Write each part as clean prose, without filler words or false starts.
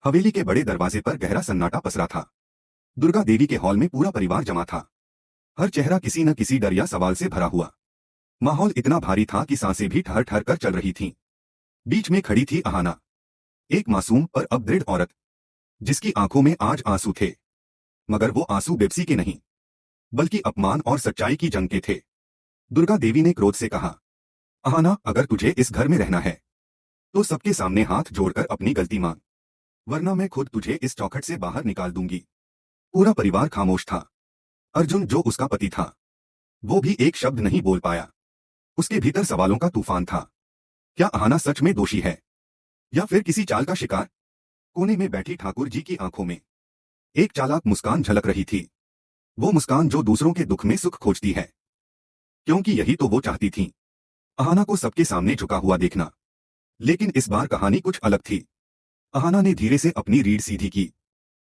हवेली के बड़े दरवाजे पर गहरा सन्नाटा पसरा था। दुर्गा देवी के हॉल में पूरा परिवार जमा था। हर चेहरा किसी न किसी डर या सवाल से भरा हुआ। माहौल इतना भारी था कि सांसें भी ठहर ठहर कर चल रही थीं। बीच में खड़ी थी अहाना, एक मासूम पर अब दृढ़ औरत, जिसकी आंखों में आज आंसू थे, मगर वो आंसू बेबसी के नहीं, बल्कि अपमान और सच्चाई की जंग के थे। दुर्गा देवी ने क्रोध से कहा, अहाना, अगर तुझे इस घर में रहना है तो सबके सामने हाथ जोड़कर अपनी गलती मांग, वरना मैं खुद तुझे इस चौखट से बाहर निकाल दूंगी। पूरा परिवार खामोश था। अर्जुन, जो उसका पति था, वो भी एक शब्द नहीं बोल पाया। उसके भीतर सवालों का तूफान था। क्या अहाना सच में दोषी है या फिर किसी चाल का शिकार? कोने में बैठी ठाकुर जी की आंखों में एक चालाक मुस्कान झलक रही थी। वो मुस्कान जो दूसरों के दुख में सुख खोजती है, क्योंकि यही तो वो चाहती थी, अहाना को सबके सामने झुका हुआ देखना। लेकिन इस बार कहानी कुछ अलग थी। अहाना ने धीरे से अपनी रीढ़ सीधी की,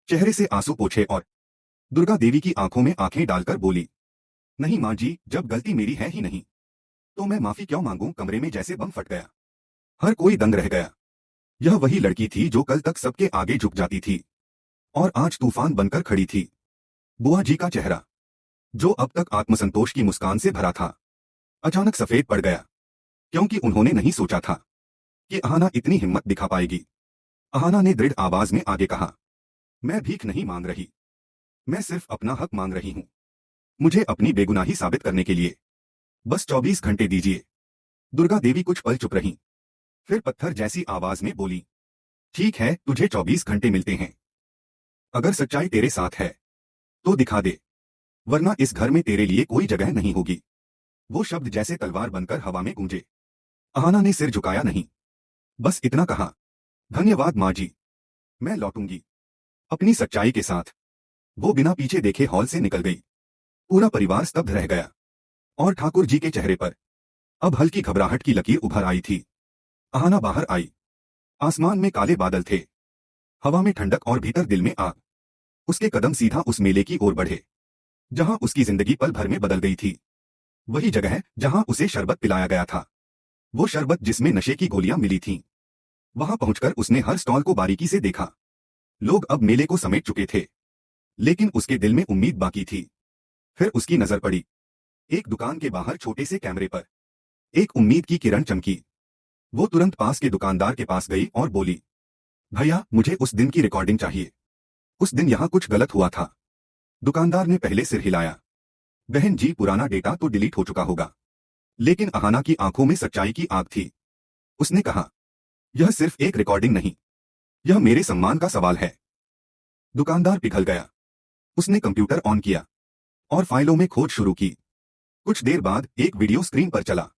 चेहरे से आंसू पोंछे और दुर्गा देवी की आंखों में आंखें डालकर बोली, नहीं मां जी, जब गलती मेरी है ही नहीं तो मैं माफी क्यों मांगूं? कमरे में जैसे बम फट गया। हर कोई दंग रह गया। यह वही लड़की थी जो कल तक सबके आगे झुक जाती थी और आज तूफान बनकर खड़ी थी। बुआ जी का चेहरा, जो अब तक आत्मसंतोष की मुस्कान से भरा था, अचानक सफेद पड़ गया, क्योंकि उन्होंने नहीं सोचा था कि अहाना इतनी हिम्मत दिखा पाएगी। अहाना ने दृढ़ आवाज में आगे कहा, मैं भीख नहीं मांग रही, मैं सिर्फ अपना हक मांग रही हूं। मुझे अपनी बेगुनाही साबित करने के लिए बस 24 घंटे दीजिए। दुर्गा देवी कुछ पल चुप रहीं, फिर पत्थर जैसी आवाज में बोली, ठीक है, तुझे 24 घंटे मिलते हैं। अगर सच्चाई तेरे साथ है तो दिखा दे, वरना इस घर में तेरे लिए कोई जगह नहीं होगी। वो शब्द जैसे तलवार बनकर हवा में गूंजे। अहाना ने सिर झुकाया नहीं, बस इतना कहा, धन्यवाद माँ जी, मैं लौटूंगी अपनी सच्चाई के साथ। वो बिना पीछे देखे हॉल से निकल गई। पूरा परिवार स्तब्ध रह गया और ठाकुर जी के चेहरे पर अब हल्की घबराहट की लकीर उभर आई थी। अहाना बाहर आई। आसमान में काले बादल थे, हवा में ठंडक और भीतर दिल में आग। उसके कदम सीधा उस मेले की ओर बढ़े जहां उसकी जिंदगी पल भर में बदल गई थी। वही जगह जहां उसे शरबत पिलाया गया था, वो शरबत जिसमें नशे की गोलियां मिली थीं। वहां पहुंचकर उसने हर स्टॉल को बारीकी से देखा। लोग अब मेले को समेट चुके थे, लेकिन उसके दिल में उम्मीद बाकी थी। फिर उसकी नजर पड़ी एक दुकान के बाहर छोटे से कैमरे पर। एक उम्मीद की किरण चमकी। वो तुरंत पास के दुकानदार के पास गई और बोली, भैया, मुझे उस दिन की रिकॉर्डिंग चाहिए। उस दिन यहाँ कुछ गलत हुआ था। दुकानदार ने पहले सिर हिलाया, बहन जी, पुराना डेटा तो डिलीट हो चुका होगा। लेकिन अहाना की आंखों में सच्चाई की आग थी। उसने कहा, यह सिर्फ एक रिकॉर्डिंग नहीं, यह मेरे सम्मान का सवाल है। दुकानदार पिघल गया। उसने कंप्यूटर ऑन किया और फाइलों में खोज शुरू की। कुछ देर बाद एक वीडियो स्क्रीन पर चला।